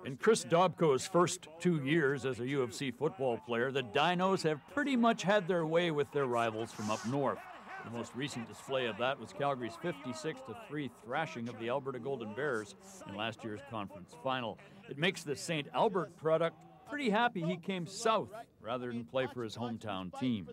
In Chris Dobko's first 2 years as a UFC football player, the Dinos have pretty much had their way with their rivals from up north. The most recent display of that was Calgary's 56-3 thrashing of the Alberta Golden Bears in last year's conference final. It makes the St. Albert product pretty happy he came south rather than play for his hometown team.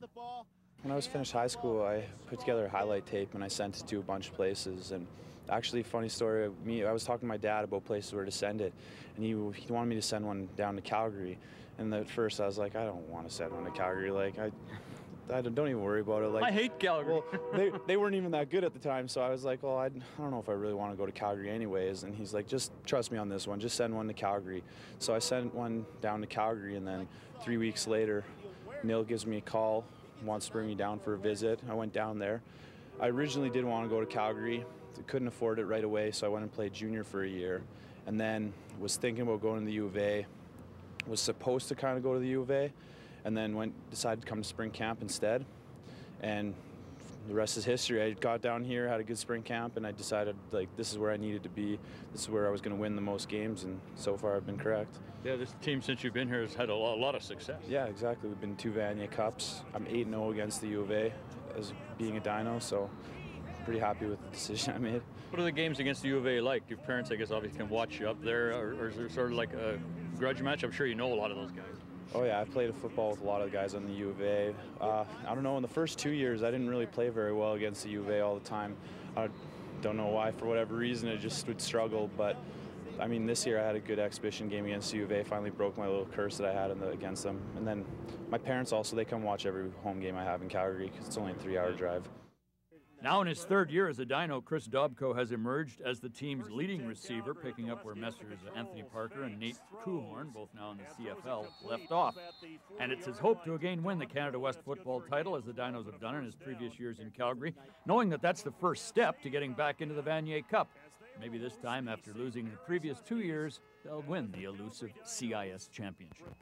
When I was finished high school, I put together a highlight tape and I sent it to a bunch of places. And actually, funny story, I was talking to my dad about places where to send it, and he wanted me to send one down to Calgary. And at first, I was like, I don't want to send one to Calgary. Like, I don't even worry about it. Like, I hate Calgary. Well, they weren't even that good at the time, so I was like, well, I don't know if I really want to go to Calgary anyways. And he's like, just trust me on this one. Just send one to Calgary. So I sent one down to Calgary, and then 3 weeks later, Neil gives me a call, wants to bring me down for a visit. I went down there. I originally did want to go to Calgary. Couldn't afford it right away, so I went and played junior for a year, and then was thinking about going to the U of A. Was supposed to kind of go to the U of A, and then decided to come to spring camp instead. And the rest is history. I got down here, had a good spring camp, and I decided, like, this is where I needed to be. This is where I was going to win the most games, and so far I've been correct. Yeah, this team, since you've been here, has had a lot of success. Yeah, exactly. We've been 2 Vanier Cups. I'm 8-0 against the U of A as being a Dino, so pretty happy with the decision I made. What are the games against the U of A like? Your parents, I guess, obviously can watch you up there, or is there sort of like a grudge match? I'm sure you know a lot of those guys. Oh yeah, I played football with a lot of the guys on the U of A. I don't know, in the first 2 years, I didn't really play very well against the U of A all the time. I don't know why, for whatever reason, I just would struggle, but I mean, this year I had a good exhibition game against the U of A, finally broke my little curse that I had against them. And then my parents also, they come watch every home game I have in Calgary, because it's only a 3-hour drive. Now in his 3rd year as a Dino, Chris Dobko has emerged as the team's leading receiver, picking up where Messrs. Anthony Parker and Nate Kuhorn, both now in the CFL, left off. And it's his hope to again win the Canada West football title, as the Dinos have done in his previous years in Calgary, knowing that that's the first step to getting back into the Vanier Cup. Maybe this time, after losing in the previous 2 years, they'll win the elusive CIS championship.